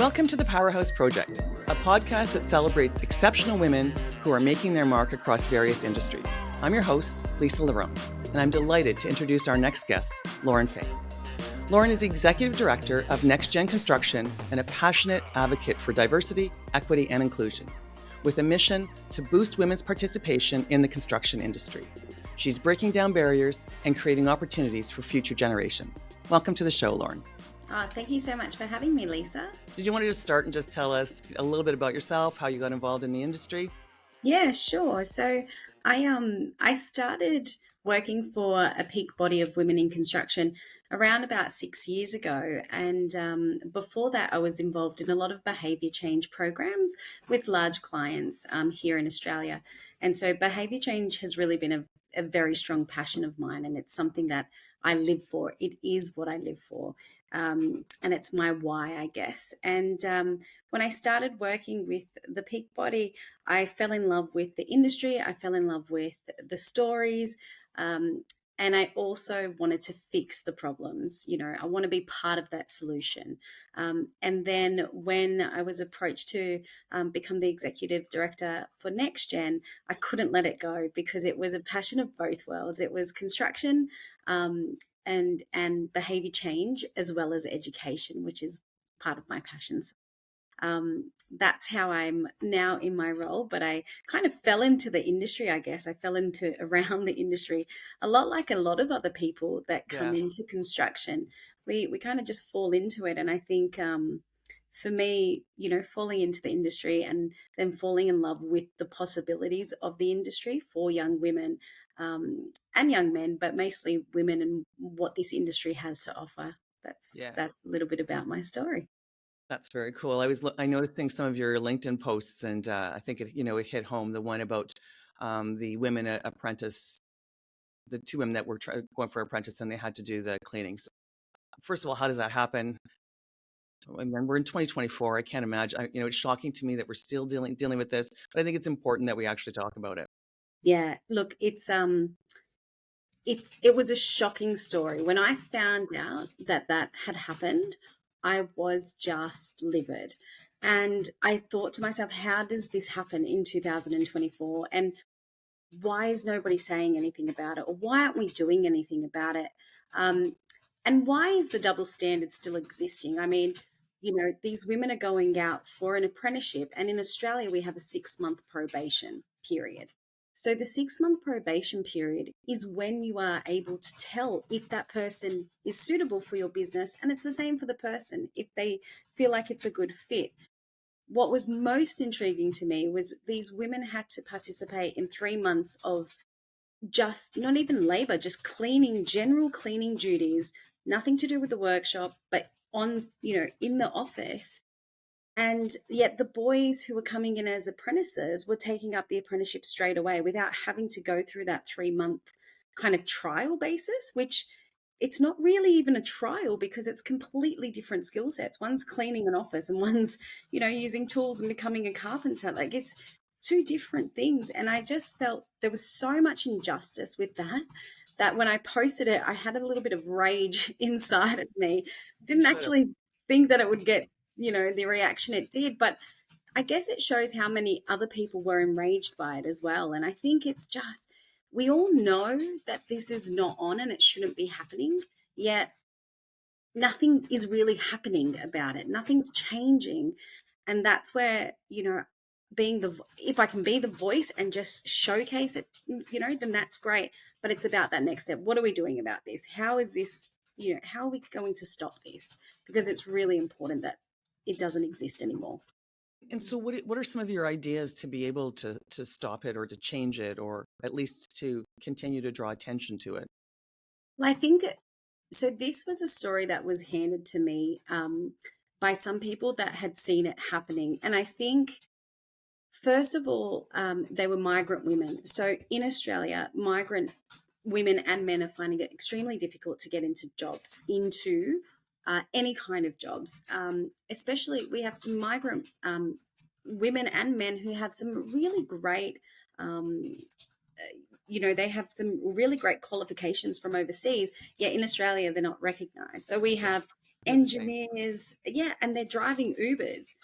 Welcome to the Powerhouse Project, a podcast that celebrates exceptional women who are making their mark across various industries. I'm your host, Lisa Laronde, and I'm delighted to introduce our next guest, Lauren Fahey. Lauren is the Executive Director of NexGen Construction and a passionate advocate for diversity, equity, and inclusion, with a mission to boost women's participation in the construction industry. She's breaking down barriers and creating opportunities for future generations. Welcome to the show, Lauren. Oh, thank you so much for having me, Lisa. Did you want to just start and just tell us a little bit about yourself, how you got involved in the industry? Yeah, sure. So I started working for a peak body of women in construction around about 6 years ago. And before that, I was involved in a lot of behaviour change programs with large clients here in Australia. And so behaviour change has really been a very strong passion of mine, and it's something that I live for. It is what I live for. And it's my why, I guess. And when I started working with the peak body, I fell in love with the industry. I fell in love with the stories. And I also wanted to fix the problems. You know, I want to be part of that solution. And then when I was approached to become the executive director for NexGen, I couldn't let it go because it was a passion of both worlds. It was construction and behavior change, as well as education, which is part of my passions. That's how I'm now in my role, but I kind of fell into the industry, I guess. I fell into around the industry a lot like a lot of other people that come into construction. We kind of just fall into it. And I think for me, you know, falling into the industry and then falling in love with the possibilities of the industry for young women and young men, but mostly women, and what this industry has to offer. That's a little bit about my story. That's very cool. I noticing some of your LinkedIn posts, and I think it hit home. The one about the women apprentice, the two women that were going for apprentice, and they had to do the cleaning. So, first of all, how does that happen? I mean, we're in 2024. I can't imagine. It's shocking to me that we're still dealing with this, but I think it's important that we actually talk about it. Yeah, look, it was a shocking story. When I found out that had happened, I was just livid. And I thought to myself, how does this happen in 2024? And why is nobody saying anything about it? Or why aren't we doing anything about it? And why is the double standard still existing? I mean, you know, these women are going out for an apprenticeship, and in Australia, we have a 6-month probation period. So the 6-month probation period is when you are able to tell if that person is suitable for your business, and it's the same for the person if they feel like it's a good fit. What was most intriguing to me was these women had to participate in 3 months of just not even labor, just cleaning, general cleaning duties, nothing to do with the workshop, but on, you know, in the office. And yet the boys who were coming in as apprentices were taking up the apprenticeship straight away without having to go through that 3-month kind of trial basis, which it's not really even a trial because it's completely different skill sets. One's cleaning an office and one's, you know, using tools and becoming a carpenter. Like, it's two different things. And I just felt there was so much injustice with that when I posted it, I had a little bit of rage inside of me. Didn't actually think that it would get, you know, the reaction it did, but I guess it shows how many other people were enraged by it as well. And I think it's just, we all know that this is not on and it shouldn't be happening, yet nothing is really happening about it. Nothing's changing. And that's where, you know, if I can be the voice and just showcase it, you know, then that's great. But it's about that next step. What are we doing about this? How is this, you know, how are we going to stop this? Because it's really important that it doesn't exist anymore. And so what are some of your ideas to be able to stop it or to change it, or at least to continue to draw attention to it? Well, I think so. This was a story that was handed to me by some people that had seen it happening. And I think, first of all, they were migrant women. So in Australia, migrant women and men are finding it extremely difficult to get into jobs, into any kind of jobs. Especially, we have some migrant women and men who have some really great, you know, they have some really great qualifications from overseas, yet in Australia they're not recognised. So we have Interesting. engineers, yeah, and they're driving Ubers.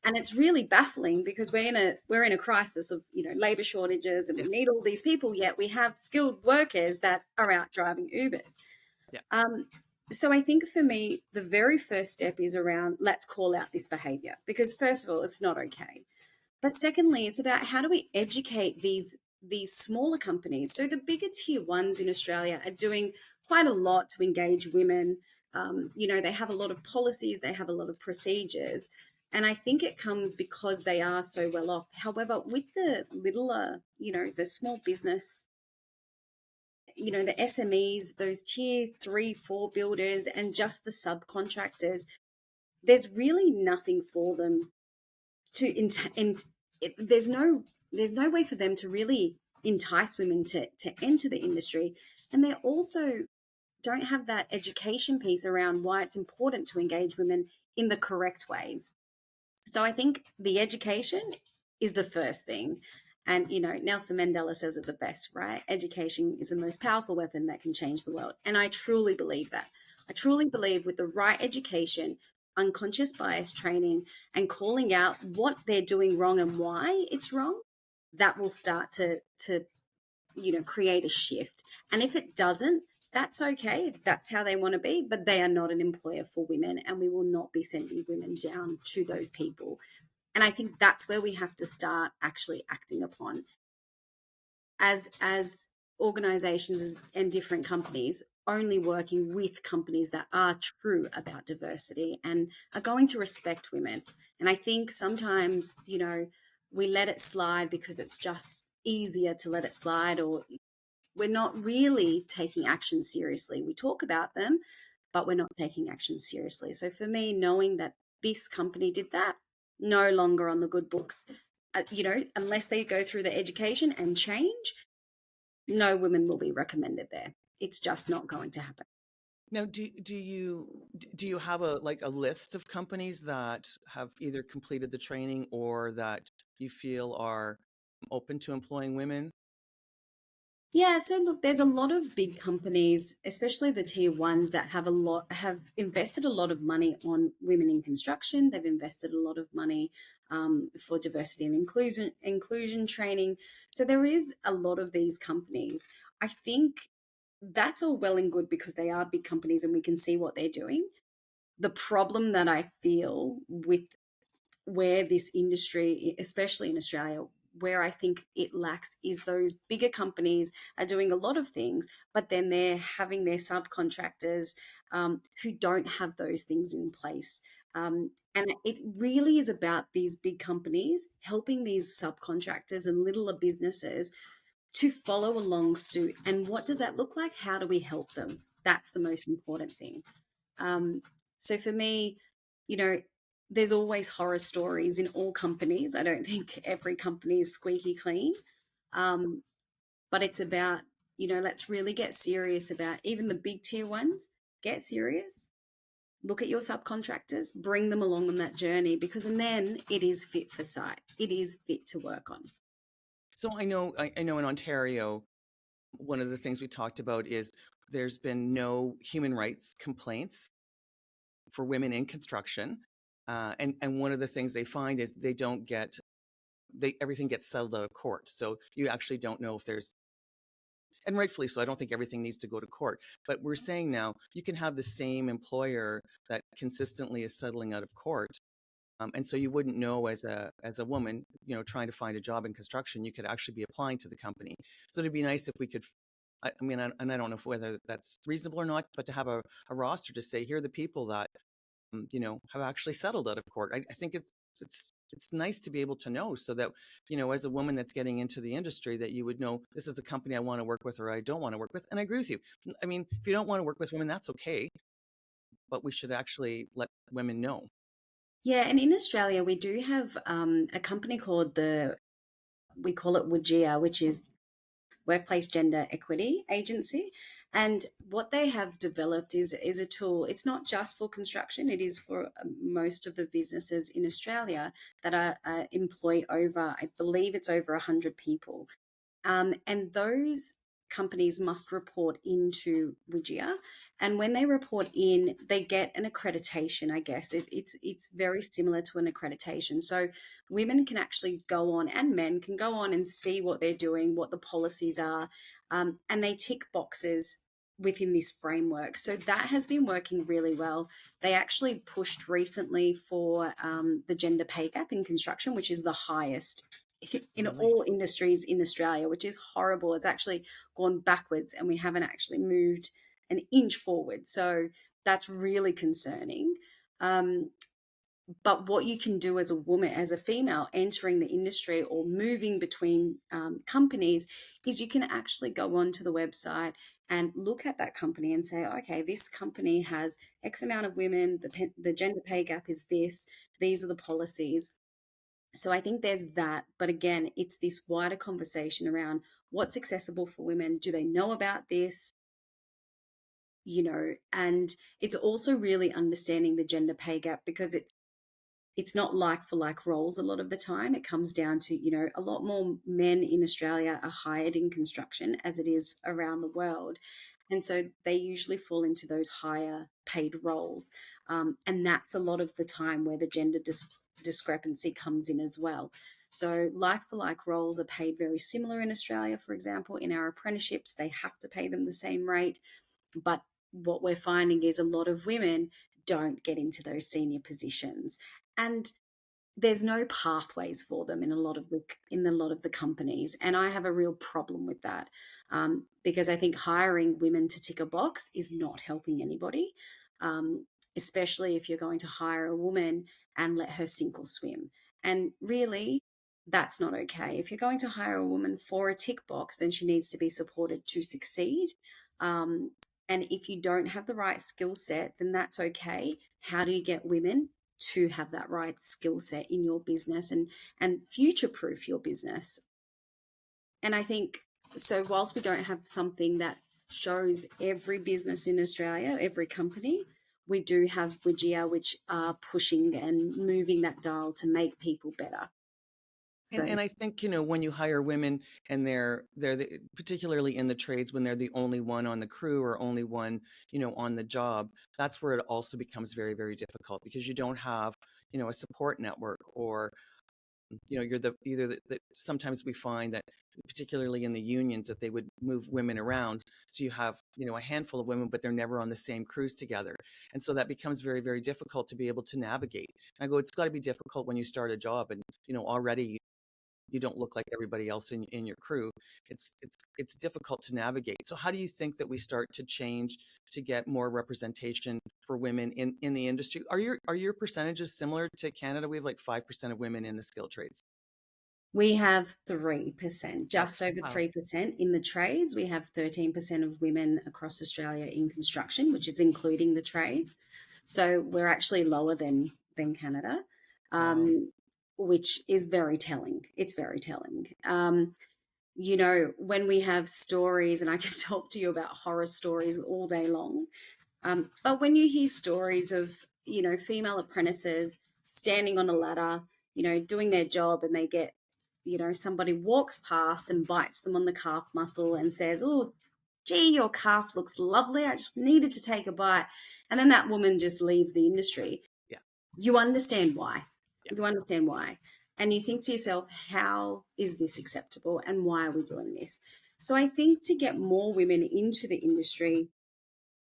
And it's really baffling because we're in a crisis of labor shortages, and we Yeah. need all these people, yet we have skilled workers that are out driving Ubers. Yeah. Um, so I think for me, the very first step is around, let's call out this behavior, because first of all, it's not okay. But secondly, it's about how do we educate these smaller companies. So the bigger tier ones in Australia are doing quite a lot to engage women. They have a lot of policies, they have a lot of procedures. And I think it comes because they are so well off. However, with the littler, the small business, the SMEs, those tier 3, 4 builders, and just the subcontractors, there's really nothing for them there's no way for them to really entice women to enter the industry. And they also don't have that education piece around why it's important to engage women in the correct ways. So I think the education is the first thing. And, Nelson Mandela says it the best, right? Education is the most powerful weapon that can change the world. And I truly believe that. I truly believe with the right education, unconscious bias training, and calling out what they're doing wrong and why it's wrong, that will start to create a shift. And if it doesn't, that's okay if that's how they want to be, but they are not an employer for women, and we will not be sending women down to those people. And I think that's where we have to start actually acting upon as organizations and different companies, only working with companies that are true about diversity and are going to respect women. And I think sometimes, we let it slide because it's just easier to let it slide, or we're not really taking action seriously. We talk about them, but we're not taking action seriously. So for me, knowing that this company did that, no longer on the good books, unless they go through the education and change, no women will be recommended there. It's just not going to happen. Now, do you have a list of companies that have either completed the training or that you feel are open to employing women? Yeah, so look, there's a lot of big companies, especially the tier ones, that have invested a lot of money on women in construction. They've invested a lot of money for diversity and inclusion training. So there is a lot of these companies. I think that's all well and good because they are big companies and we can see what they're doing. The problem that I feel with where this industry, especially in Australia, where I think it lacks is those bigger companies are doing a lot of things, but then they're having their subcontractors who don't have those things in place. And it really is about these big companies helping these subcontractors and littler businesses to follow along suit. And what does that look like? How do we help them? That's the most important thing. Um, so for me, you know, there's always horror stories in all companies. I don't think every company is squeaky clean. Um, but it's about, let's really get serious about even the big tier ones. Get serious. Look at your subcontractors, bring them along on that journey, because and then it is fit for site. It is fit to work on. So I know in Ontario, one of the things we talked about is there's been no human rights complaints for women in construction. And one of the things they find is they don't get they everything gets settled out of court. So you actually don't know if there's, and rightfully so, I don't think everything needs to go to court. But we're saying now you can have the same employer that consistently is settling out of court. And so you wouldn't know as a woman, trying to find a job in construction, you could actually be applying to the company. So it'd be nice if we could, I mean, and I don't know whether that's reasonable or not, but to have a roster to say, here are the people that have actually settled out of court. I think it's nice to be able to know so that, as a woman that's getting into the industry, that you would know this is a company I want to work with or I don't want to work with. And I agree with you. I mean, if you don't want to work with women, that's okay, but we should actually let women know. Yeah, and in Australia, we do have a company called we call it WGEA, which is Workplace Gender Equity Agency. And what they have developed is a tool. It's not just for construction, it is for most of the businesses in Australia that employ over, I believe it's over 100 people. And those companies must report into WGIA, and when they report in, they get an accreditation. I guess it's very similar to an accreditation. So women can actually go on, and men can go on and see what they're doing, what the policies are, and they tick boxes within this framework. So that has been working really well. They actually pushed recently for the gender pay gap in construction, which is the highest in all industries in Australia, which is horrible. It's actually gone backwards, and we haven't actually moved an inch forward. So that's really concerning. But what you can do as a woman, as a female entering the industry or moving between companies, is you can actually go onto the website and look at that company and say, okay, this company has X amount of women, the gender pay gap is this, these are the policies. So I think there's that. But again, it's this wider conversation around what's accessible for women. Do they know about this? And it's also really understanding the gender pay gap, because it's not like for like roles a lot of the time. It comes down to, a lot more men in Australia are hired in construction as it is around the world. And so they usually fall into those higher paid roles. And that's a lot of the time where the gender discrepancy comes in as well. So like for like roles are paid very similar in Australia. For example, in our apprenticeships, they have to pay them the same rate. But what we're finding is a lot of women don't get into those senior positions, and there's no pathways for them in a lot of the companies. And I have a real problem with that, because I think hiring women to tick a box is not helping anybody, especially if you're going to hire a woman and let her sink or swim. And really, that's not okay. If you're going to hire a woman for a tick box, then she needs to be supported to succeed. And if you don't have the right skill set, then that's okay. How do you get women to have that right skill set in your business and future proof your business? And I think, so whilst we don't have something that shows every business in Australia, every company, we do have WGIA, which are pushing and moving that dial to make people better. And I think, when you hire women and particularly in the trades, when they're the only one on the crew or only one, on the job, that's where it also becomes very, very difficult, because you don't have, a support network, or, you're sometimes we find that, particularly in the unions, that they would move women around. So you have, a handful of women, but they're never on the same crews together. And so that becomes very, very difficult to be able to navigate. And I go, it's got to be difficult when you start a job and, already you don't look like everybody else in your crew. It's difficult to navigate. So how do you think that we start to change to get more representation for women in the industry? Are your percentages similar to Canada? We have like 5% of women in the skilled trades. We have 3%, just over 3% in the trades. We have 13% of women across Australia in construction, which is including the trades. So we're actually lower than Canada. Which is very telling. It's very telling. When we have stories, and I can talk to you about horror stories all day long, but when you hear stories of, female apprentices standing on a ladder, doing their job, and they get, somebody walks past and bites them on the calf muscle and says, "Oh, gee, your calf looks lovely. I just needed to take a bite." And then that woman just leaves the industry. Yeah. You understand why. You understand why. And you think to yourself, how is this acceptable and why are we doing this? So I think to get more women into the industry,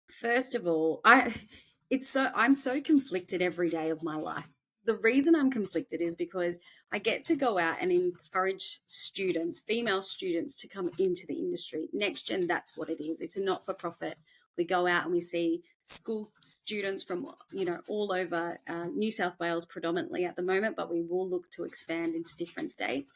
first of all, I'm so conflicted every day of my life. The reason I'm conflicted is because I get to go out and encourage students, female students, to come into the industry. NexGen, that's what it is. It's a not-for-profit. We go out and we see school students from, all over New South Wales predominantly at the moment, but we will look to expand into different states.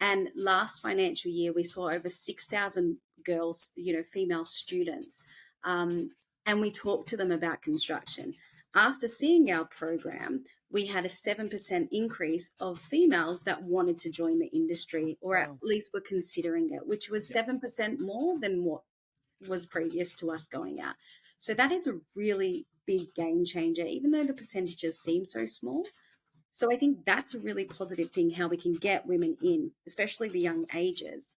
And last financial year, we saw over 6,000 girls, female students. And we talked to them about construction. After seeing our program, we had a 7% increase of females that wanted to join the industry, or at least were considering it, which was 7% more than what was previous to us going out. So that is a really big game changer, even though the percentages seem so small. So I think that's a really positive thing, how we can get women in, especially the young ages.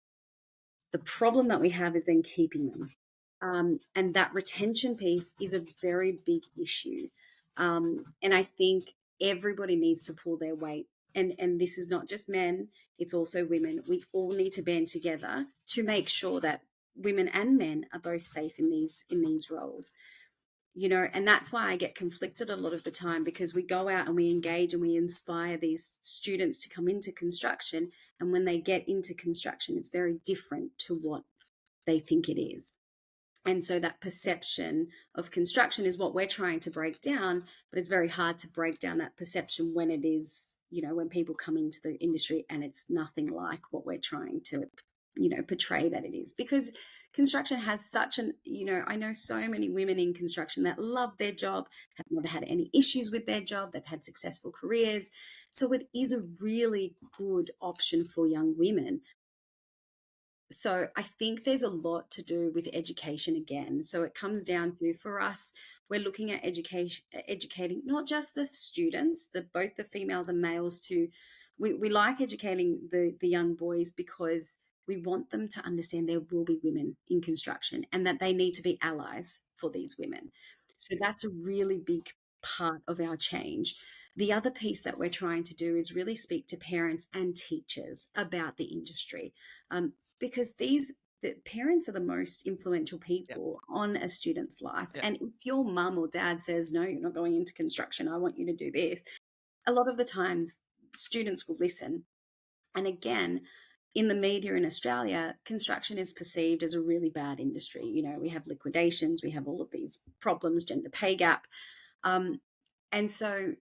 The problem that we have is then keeping them. And that retention piece is a very big issue. And I think everybody needs to pull their weight. And this is not just men, it's also women. We all need to band together to make sure that women and men are both safe in these roles. And that's why I get conflicted a lot of the time, because we go out and we engage and we inspire these students to come into construction, and when they get into construction, it's very different to what they think it is. And so that perception of construction is what we're trying to break down, but it's very hard to break down that perception when it is, when people come into the industry and it's nothing like what we're trying to, portray that it is. Because construction has such an, I know so many women in construction that love their job, have never had any issues with their job, they've had successful careers. So it is a really good option for young women. So I think there's a lot to do with education again. So it comes down to, for us, we're looking at educating not just the students, both the females and males to, we like educating the young boys, because we want them to understand there will be women in construction and that they need to be allies for these women. So that's a really big part of our change. The other piece that we're trying to do is really speak to parents and teachers about the industry. Because the parents are the most influential people on a student's life. And if your mum or dad says, no, you're not going into construction, I want you to do this, a lot of the times students will listen. And again, in the media in Australia, construction is perceived as a really bad industry. We have liquidations, we have all of these problems, gender pay gap. And so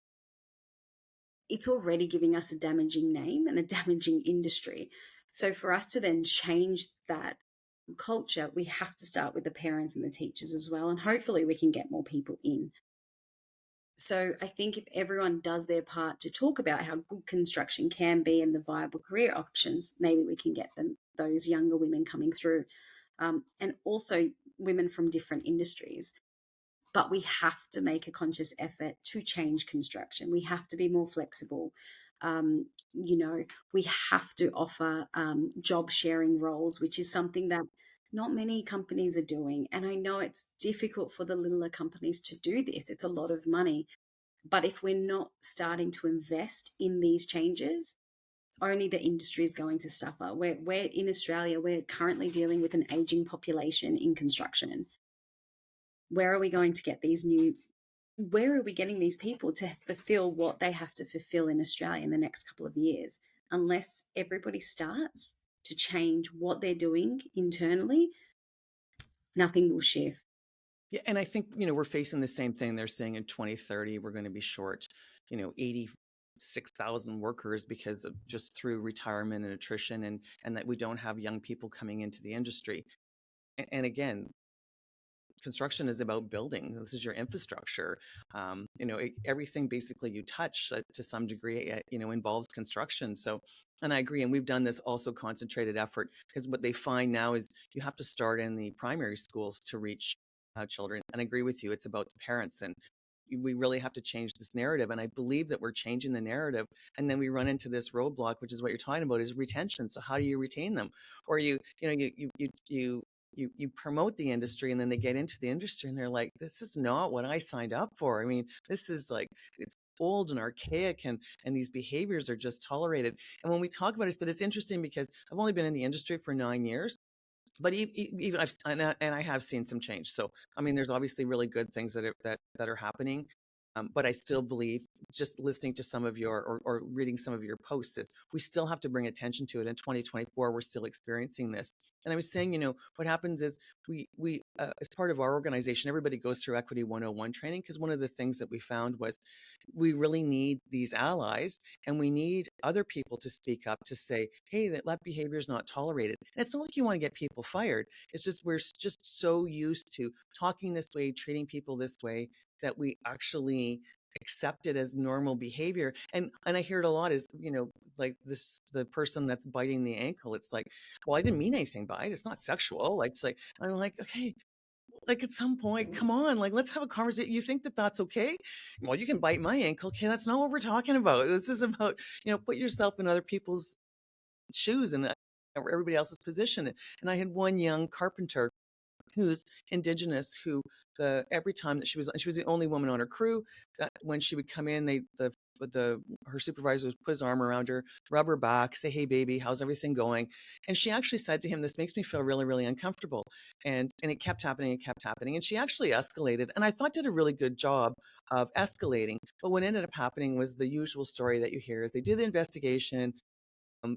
it's already giving us a damaging name and a damaging industry. So for us to then change that culture, we have to start with the parents and the teachers as well. And hopefully we can get more people in. So I think if everyone does their part to talk about how good construction can be and the viable career options, maybe we can get those younger women coming through, and also women from different industries. But we have to make a conscious effort to change construction. We have to be more flexible. We have to offer job sharing roles, which is something that not many companies are doing. And I know it's difficult for the littler companies to do this. It's a lot of money. But if we're not starting to invest in these changes, only the industry is going to suffer. We're in Australia, we're currently dealing with an aging population in construction. Where are we going to get where are we getting these people to fulfill what they have to fulfill in Australia in the next couple of years? Unless everybody starts to change what they're doing internally, nothing will shift. Yeah, and I think, we're facing the same thing. They're saying in 2030, we're going to be short, 86,000 workers because of just through retirement and attrition, and that we don't have young people coming into the industry. And again, construction is about building. This is your infrastructure. Everything basically you touch to some degree, involves construction. So, and I agree. And we've done this also concentrated effort, because what they find now is you have to start in the primary schools to reach children. And I agree with you. It's about the parents, and we really have to change this narrative. And I believe that we're changing the narrative. And then we run into this roadblock, which is what you're talking about, is retention. So how do you retain them? Or you promote the industry, and then they get into the industry and they're like, this is not what I signed up for. I mean, this is like, it's old and archaic, and these behaviors are just tolerated. And when we talk about it, it's interesting because I've only been in the industry for 9 years, but even I have seen some change. So, I mean, there's obviously really good things that are happening. But I still believe, just listening to some of your or reading some of your posts, is we still have to bring attention to it. In 2024, we're still experiencing this. And I was saying, what happens is we as part of our organization, everybody goes through Equity 101 training, because one of the things that we found was we really need these allies, and we need other people to speak up to say, hey, that behavior is not tolerated. And it's not like you want to get people fired. It's just we're just so used to talking this way, treating people this way, that we actually accept it as normal behavior. And I hear it a lot is, like the person that's biting the ankle, it's like, well, I didn't mean anything by it. It's not sexual. Like, it's like, I'm like, okay, like at some point, come on, like, let's have a conversation. You think that that's okay? Well, you can bite my ankle. Okay, that's not what we're talking about. This is about, put yourself in other people's shoes. And everybody else's position. And I had one young carpenter who's Indigenous, who every time that she was the only woman on her crew, that when she would come in, her supervisor would put his arm around her, rub her back, say, "Hey, baby, how's everything going?" And she actually said to him, "This makes me feel really, really uncomfortable." And it kept happening and kept happening. And she actually escalated, and I thought did a really good job of escalating. But what ended up happening was the usual story that you hear: is they do the investigation.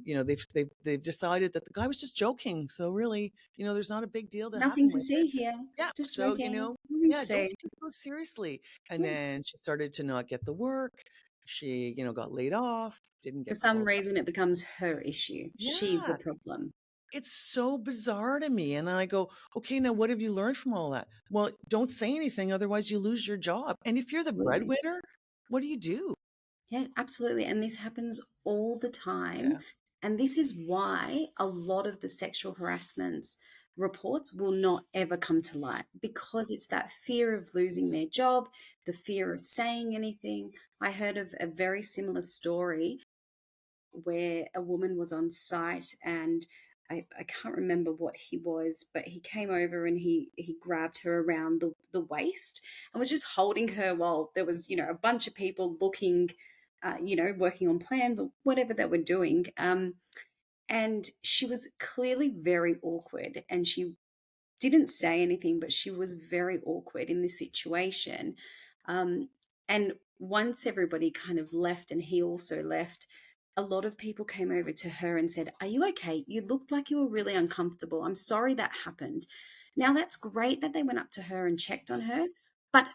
They've decided that the guy was just joking. So really, there's not a big deal to Nothing happen to with see it. here. Yeah. Just So, joking. Nothing to yeah, don't see. take it so seriously. And Yeah. then she started to not get the work. She, got laid off, didn't For get some called back. reason, it becomes her issue. She's the Yeah. problem. It's so bizarre to me. And I go, okay, now what have you learned from all that? Well, don't say anything, otherwise you lose your job. And if you're the Absolutely. breadwinner, what do you do? Yeah, absolutely. And this happens all the time. Yeah. And this is why a lot of the sexual harassment reports will not ever come to light, because it's that fear of losing their job, the fear of saying anything. I heard of a very similar story where a woman was on site, and I can't remember what he was, but he came over and he grabbed her around the waist and was just holding her while there was, a bunch of people looking, working on plans or whatever they were doing. And she was clearly very awkward, and she didn't say anything, but she was very awkward in this situation. Um, and once everybody kind of left and he also left, a lot of people came over to her and said, "Are you okay? You looked like you were really uncomfortable. I'm sorry that happened." Now, that's great that they went up to her and checked on her, but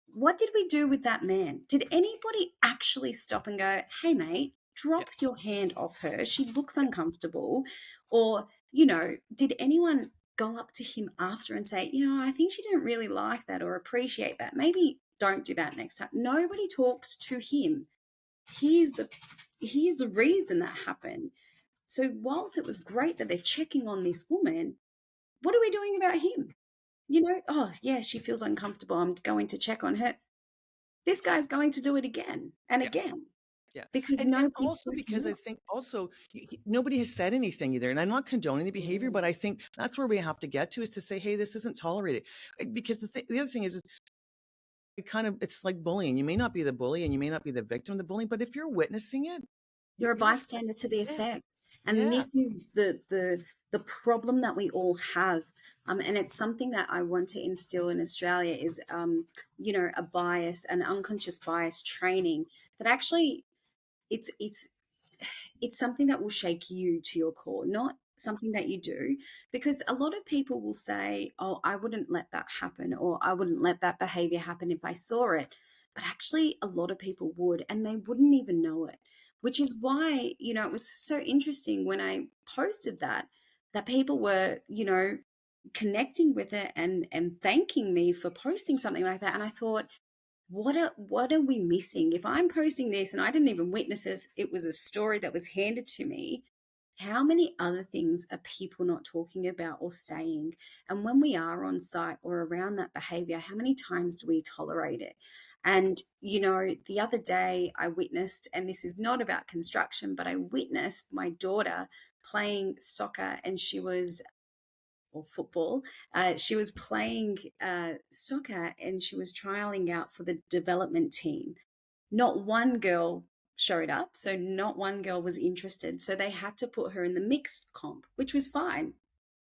what did we do with that man? Did anybody actually stop and go, "Hey, mate, Yeah. drop your hand off her. She looks Yeah. uncomfortable"? Or, did anyone go up to him after and say, "I think she didn't really like that or appreciate that. Maybe don't do that next time"? Nobody talks to him. He's the he's the reason that happened. So whilst it was great that they're checking on this woman, what are we doing about him? Oh yeah, she feels uncomfortable. I'm going to check on her. This guy's going to do it again and Yeah. again Yeah. because And nobody's also working because I out. think also nobody has said anything either. And I'm not condoning the behavior, but I think that's where we have to get to, is to say, hey, this isn't tolerated. Because the other thing is it's like bullying. You may not be the bully and you may not be the victim of the bullying, but if you're witnessing it, You're a you're affected. bystander to the Yeah. effect. And Yeah. this is the problem that we all have. And it's something that I want to instill in Australia is, a bias, an unconscious bias training that actually it's it's something that will shake you to your core, not something that you do. Because a lot of people will say, "Oh, I wouldn't let that happen," or "I wouldn't let that behavior happen if I saw it." But actually, a lot of people would, and they wouldn't even know it, which is why, it was so interesting when I posted that people were, connecting with it and thanking me for posting something like that. And I thought, what are we missing? If I'm posting this and I didn't even witness this, it was a story that was handed to me. How many other things are people not talking about or saying? And when we are on site or around that behavior, how many times do we tolerate it? And, the other day I witnessed, and this is not about construction, but I witnessed my daughter playing soccer, and she was or football. She was playing soccer, and she was trialing out for the development team. Not one girl showed up, so not one girl was interested. So they had to put her in the mixed comp, which was fine.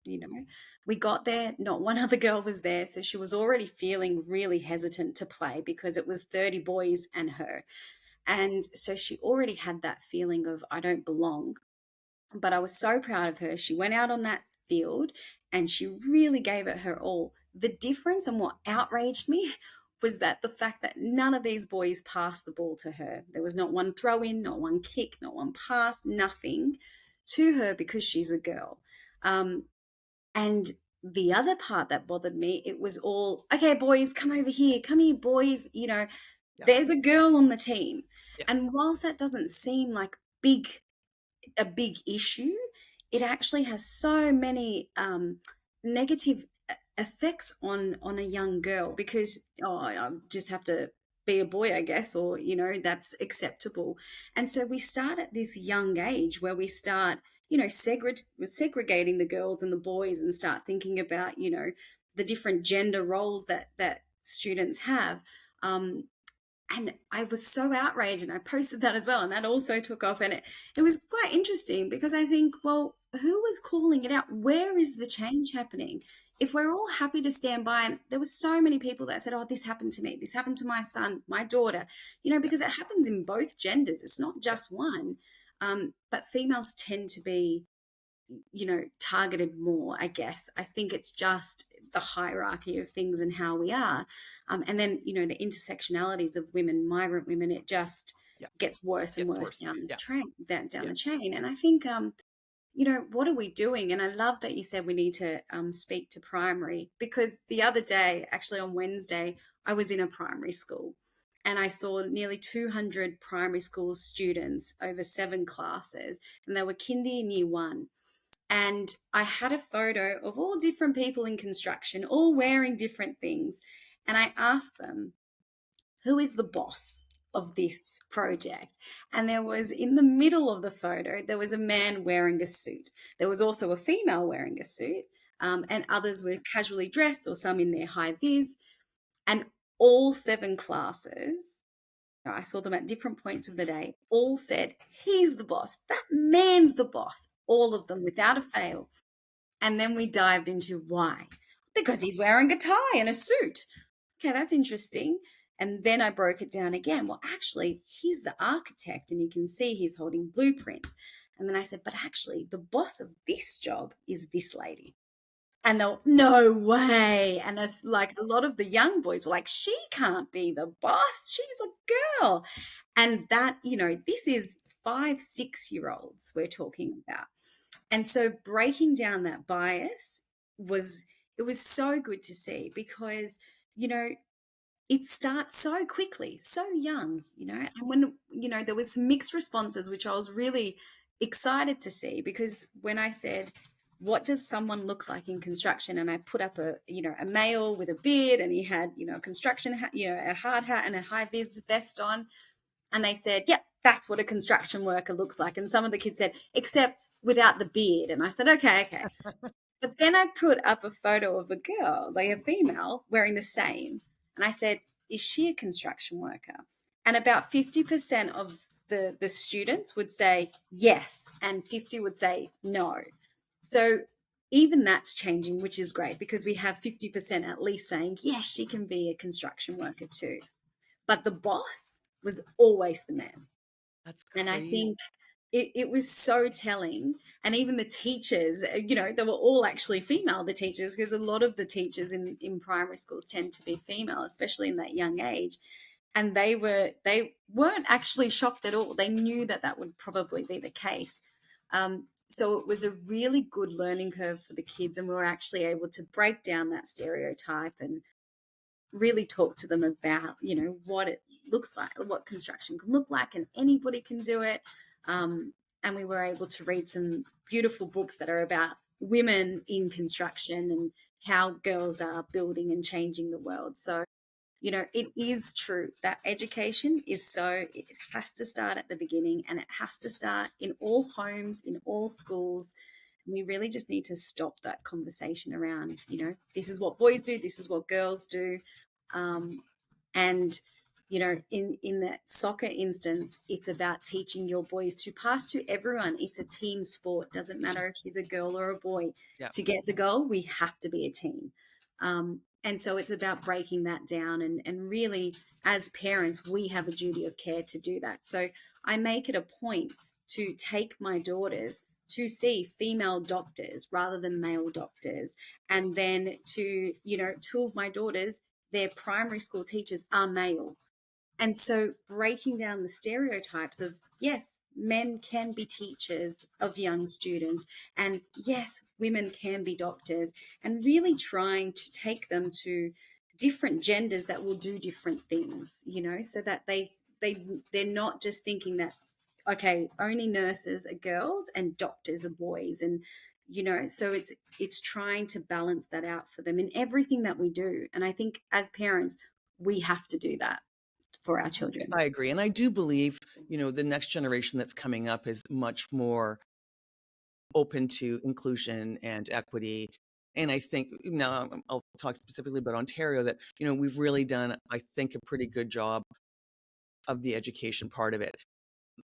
You know, we got there, not one other girl was there. So she was already feeling really hesitant to play because it was 30 boys and her. And so she already had that feeling of, I don't belong. But I was so proud of her. She went out on that field and she really gave it her all. The difference and what outraged me was that the fact that none of these boys passed the ball to her. There was not one throw in, not one kick, not one pass, nothing to her because she's a girl. And the other part that bothered me, it was all, "Okay, boys, come over here. Come here, boys. Yeah. There's a girl on the team." Yeah. And whilst that doesn't seem like a big issue, it actually has so many negative effects on a young girl because, I just have to be a boy, I guess, or, that's acceptable. And so we start at this young age where we start, segregating the girls and the boys, and start thinking about, the different gender roles that students have. And I was so outraged, and I posted that as well, and that also took off. And it was quite interesting, because I think, well, who was calling it out? Where is the change happening? If we're all happy to stand by, and there were so many people that said, oh, this happened to me, this happened to my son, my daughter, because it happens in both genders, it's not just one. But females tend to be, targeted more, I guess. I think it's just the hierarchy of things and how we are. And then, the intersectionalities of women, migrant women, it just gets worse and worse down the train, down the chain. And I think, what are we doing? And I love that you said we need to speak to primary, because the other day, actually on Wednesday, I was in a primary school, and I saw nearly 200 primary school students over 7 classes, and they were kindy and year 1. And I had a photo of all different people in construction, all wearing different things. And I asked them, who is the boss of this project? And there was, in the middle of the photo, there was a man wearing a suit. There was also a female wearing a suit, and others were casually dressed, or some in their high vis. And all 7 classes, I saw them at different points of the day, all said, he's the boss. That man's the boss. All of them, without a fail. And then we dived into why. Because he's wearing a tie and a suit. Okay, that's interesting. And then I broke it down again. Well, actually, he's the architect, and you can see he's holding blueprints. And then I said, but actually, the boss of this job is this lady. And they'll, no way. And it's like, a lot of the young boys were like, she can't be the boss. She's a girl. And that, this is 5-6-year-olds we're talking about. And so breaking down that bias was so good to see, because, it starts so quickly, so young, and when, there was some mixed responses, which I was really excited to see, because when I said, what does someone look like in construction? And I put up a male with a beard, and he had, a construction hat, a hard hat and a high vis vest on. And they said, yep, that's what a construction worker looks like. And some of the kids said, except without the beard. And I said, okay. But then I put up a photo of a girl, like a female, wearing the same. And I said, is she a construction worker? And about 50% of the students would say yes, and 50 would say no. So even that's changing, which is great, because we have 50% at least saying, yes, she can be a construction worker too. But the boss was always the man. That's great. And I think it was so telling. And even the teachers, they were all actually female, the teachers, because a lot of the teachers in primary schools tend to be female, especially in that young age. And they weren't actually shocked at all. They knew that would probably be the case. So it was a really good learning curve for the kids, and we were actually able to break down that stereotype and really talk to them about, what it looks like, what construction can look like, and anybody can do it. And we were able to read some beautiful books that are about women in construction and how girls are building and changing the world. So, it is true that education it has to start at the beginning, and it has to start in all homes, in all schools. And we really just need to stop that conversation around, this is what boys do, this is what girls do. And in that soccer instance, it's about teaching your boys to pass to everyone. It's a team sport. Doesn't matter if he's a girl or a boy. Yeah. To get the goal, we have to be a team. And so it's about breaking that down. And really, as parents, we have a duty of care to do that. So I make it a point to take my daughters to see female doctors rather than male doctors. And then to, 2 of my daughters, their primary school teachers are male. And so breaking down the stereotypes of, yes, men can be teachers of young students, and yes, women can be doctors, and really trying to take them to different genders that will do different things, so that they're not just thinking that, okay, only nurses are girls and doctors are boys. And, so it's trying to balance that out for them in everything that we do. And I think as parents, we have to do that for our children. I agree. And I do believe, the next generation that's coming up is much more open to inclusion and equity. And I think now I'll talk specifically about Ontario that, we've really done, I think, a pretty good job of the education part of it.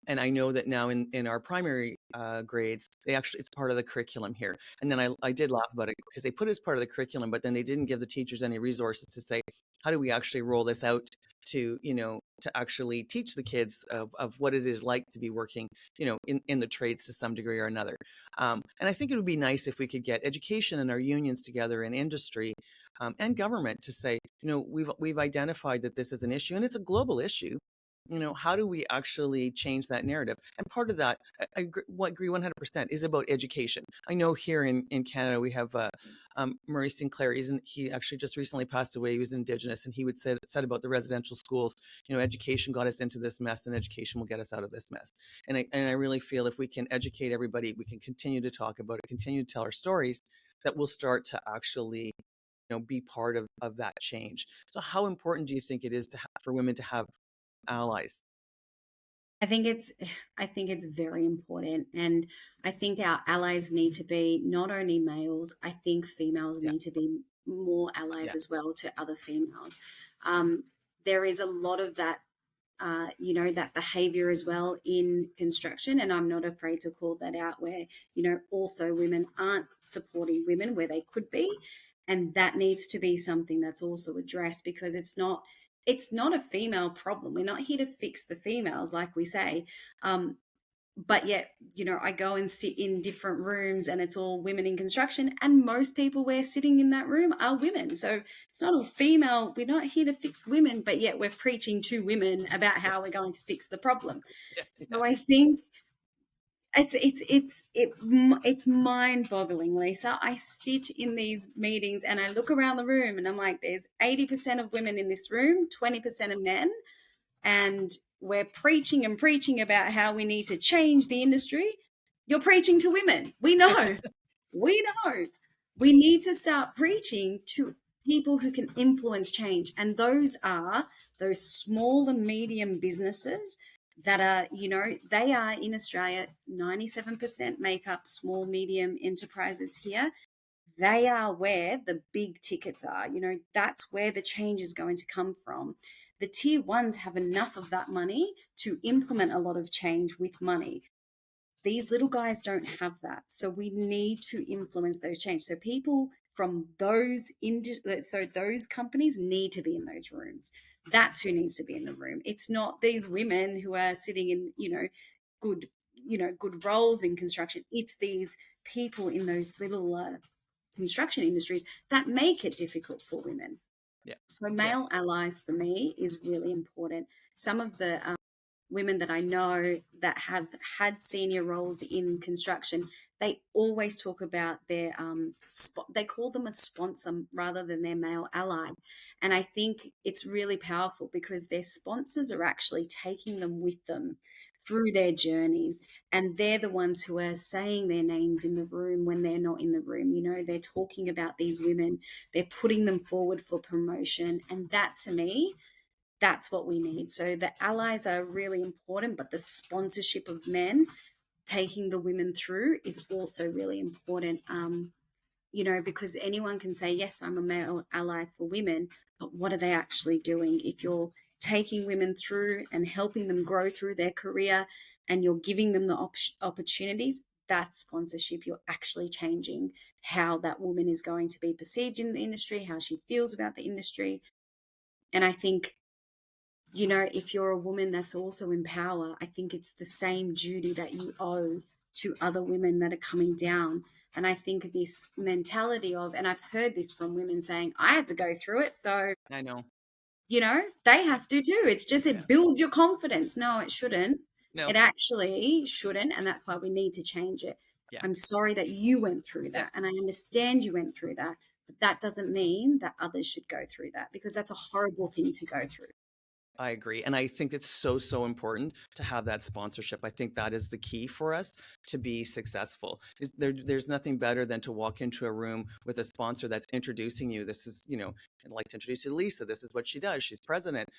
And I know that now in our primary grades, it's part of the curriculum here. And then I did laugh about it because they put it as part of the curriculum, but then they didn't give the teachers any resources to say, how do we actually roll this out to, to actually teach the kids of what it is like to be working, in the trades to some degree or another. And I think it would be nice if we could get education and our unions together in industry and government to say, we've identified that this is an issue and it's a global issue. How do we actually change that narrative? And part of that, I agree 100%, is about education. I know here in Canada, we have Murray Sinclair. He actually just recently passed away. He was Indigenous, and he would said about the residential schools, education got us into this mess, and education will get us out of this mess. And I really feel if we can educate everybody, we can continue to talk about it, continue to tell our stories, that we'll start to actually be part of that change. So how important do you think it is for women to have allies? I think it's very important, and I think our allies need to be not only males. I think females Yeah. need to be more allies Yeah. as well to other females. There is a lot of that, that behavior as well in construction, and I'm not afraid to call that out. Where also women aren't supporting women where they could be, and that needs to be something that's also addressed because it's not a female problem. We're not here to fix the females, like we say. But yet, I go and sit in different rooms and it's all women in construction, and most people we're sitting in that room are women. So it's not all female. We're not here to fix women, but yet we're preaching to women about how we're going to fix the problem. Yeah. So I think it's mind-boggling, Lisa. I sit in these meetings and I look around the room and I'm like, there's 80% of women in this room, 20% of men, and we're preaching and preaching about how we need to change the industry. You're preaching to women. We know. We know. We need to start preaching to people who can influence change. And those are those small and medium businesses that are, they are in Australia, 97% make up small, medium enterprises here. They are where the big tickets are. That's where the change is going to come from. The tier ones have enough of that money to implement a lot of change with money. These little guys don't have that. So we need to influence those changes. So people from those companies need to be in those rooms. That's who needs to be in the room. It's not these women who are sitting in, good roles in construction. It's these people in those little construction industries that make it difficult for women. Yeah. So male allies for me is really important. Some of the women that I know that have had senior roles in construction, they always talk about their they call them a sponsor rather than their male ally. And I think it's really powerful because their sponsors are actually taking them with them through their journeys, and they're the ones who are saying their names in the room when they're not in the room. They're talking about these women, they're putting them forward for promotion, and that to me, that's what we need. So the allies are really important, but the sponsorship of men taking the women through is also really important. Because anyone can say, yes, I'm a male ally for women, but what are they actually doing? If you're taking women through and helping them grow through their career and you're giving them the opportunities, that's sponsorship. You're actually changing how that woman is going to be perceived in the industry, how she feels about the industry. And I think, if you're a woman that's also in power, I think it's the same duty that you owe to other women that are coming down. And I think this mentality of, and I've heard this from women saying, I had to go through it. So, I know. they have to too. It's just, it builds your confidence. No, it shouldn't. No. It actually shouldn't. And that's why we need to change it. Yeah. I'm sorry that you went through that. And I understand you went through that. But that doesn't mean that others should go through that, because that's a horrible thing to go through. I agree. And I think it's so important to have that sponsorship. I think that is the key for us to be successful. There's nothing better than to walk into a room with a sponsor that's introducing you. This is, I'd like to introduce you to Lisa. This is what she does. She's president,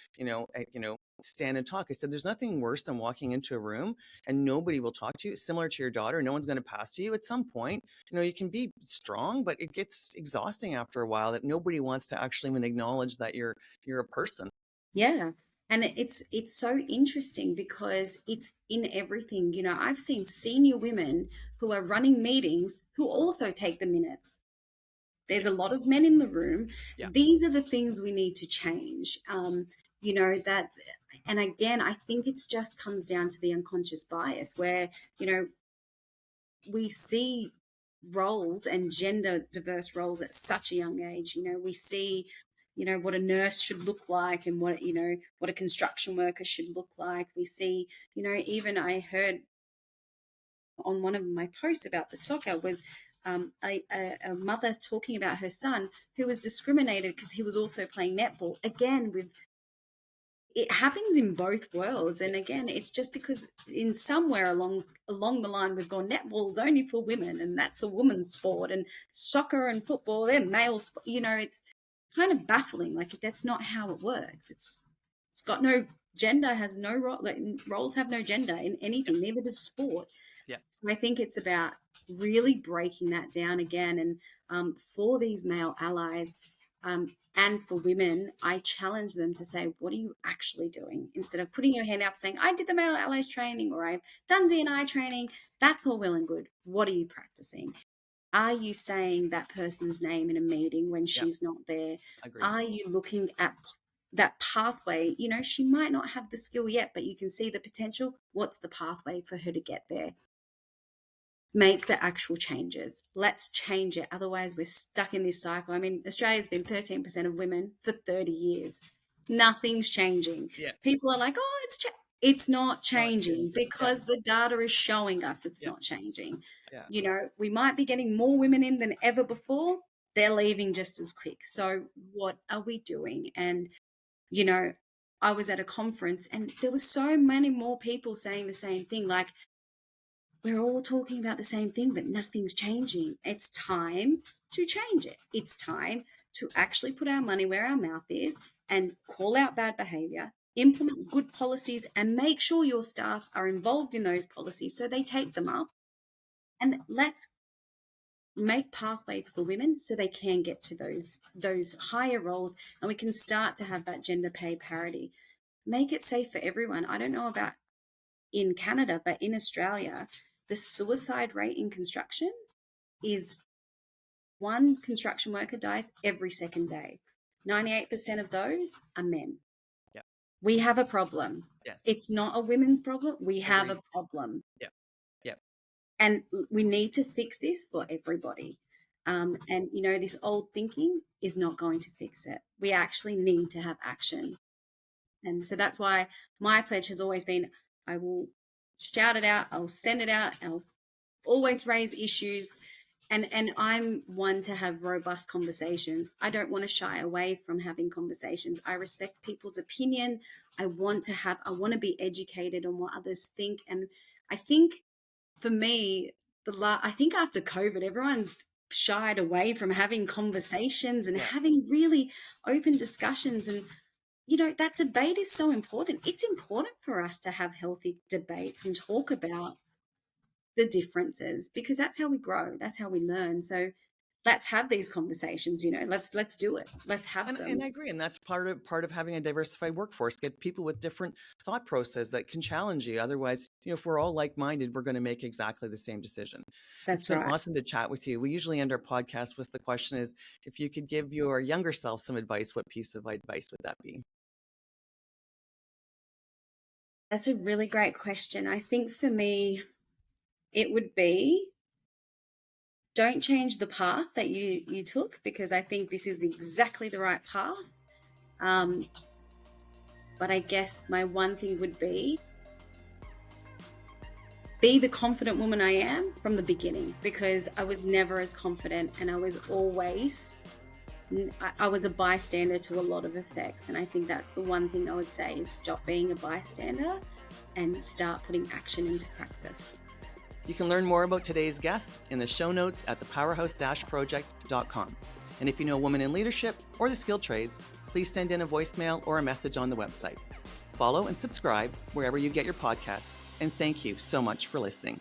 stand and talk. I said, there's nothing worse than walking into a room and nobody will talk to you. Similar to your daughter, no one's going to pass to you. At some point, you can be strong, but it gets exhausting after a while that nobody wants to actually even acknowledge that you're a person. Yeah. And it's so interesting because it's in everything. I've seen senior women who are running meetings who also take the minutes. There's a lot of men in the room. Yeah. These are the things we need to change. That, and again, I think it just comes down to the unconscious bias where, we see roles and gender diverse roles at such a young age. We see, what a nurse should look like and what a construction worker should look like. We see, even I heard on one of my posts about the soccer was a mother talking about her son who was discriminated because he was also playing netball. Again, it happens in both worlds. And again, it's just because in somewhere along the line, we've gone netball's only for women and that's a woman's sport, and soccer and football, they're male sport. It's kind of baffling. Like, that's not how it works. It's got no gender, has no role. Like, roles have no gender in anything, neither does sport. Yeah. So I think it's about really breaking that down again. And for these male allies, and for women, I challenge them to say, what are you actually doing? Instead of putting your hand up saying, I did the male allies training or I've done D&I training. That's all well and good. What are you practicing? Are you saying that person's name in a meeting when she's not there? Agreed. Are you looking at that pathway? She might not have the skill yet, but you can see the potential. What's the pathway for her to get there? Make the actual changes. Let's change it. Otherwise, we're stuck in this cycle. I mean, Australia's been 13% of women for 30 years. Nothing's changing. Yeah. People are like, oh, it's not changing because the data is showing us it's not changing. Yeah. We might be getting more women in than ever before. They're leaving just as quick. So what are we doing? And, I was at a conference and there were so many more people saying the same thing. Like, we're all talking about the same thing, but nothing's changing. It's time to change it. It's time to actually put our money where our mouth is and call out bad behavior, implement good policies, and make sure your staff are involved in those policies so they take them up. And let's make pathways for women so they can get to those higher roles, and we can start to have that gender pay parity. Make it safe for everyone. I don't know about in Canada, but in Australia, the suicide rate in construction is one construction worker dies every second day. 98% of those are men. Yeah. We have a problem. Yes. It's not a women's problem. We have a problem. Yeah. Yeah. And we need to fix this for everybody. And, this old thinking is not going to fix it. We actually need to have action. And so that's why my pledge has always been, I will shout it out, I'll send it out, I'll always raise issues. And I'm one to have robust conversations. I don't want to shy away from having conversations. I respect people's opinion. I want to be educated on what others think. And I think for me, I think after COVID, everyone's shied away from having conversations and having really open discussions. And that debate is so important. It's important for us to have healthy debates and talk about the differences, because that's how we grow. That's how we learn. So let's have these conversations, let's do it. Let's have them. And I agree. And that's part of having a diversified workforce, get people with different thought process that can challenge you. Otherwise, if we're all like-minded, we're going to make exactly the same decision. That's right. It's been awesome to chat with you. We usually end our podcast with the question is, if you could give your younger self some advice, what piece of advice would that be? That's a really great question. I think for me, it would be, don't change the path that you took, because I think this is exactly the right path. But I guess my one thing would be the confident woman I am from the beginning, because I was never as confident and I was always I was a bystander to a lot of effects. And I think that's the one thing I would say is stop being a bystander and start putting action into practice. You can learn more about today's guests in the show notes at thepowerhouse-project.com. And if you know a woman in leadership or the skilled trades, please send in a voicemail or a message on the website. Follow and subscribe wherever you get your podcasts. And thank you so much for listening.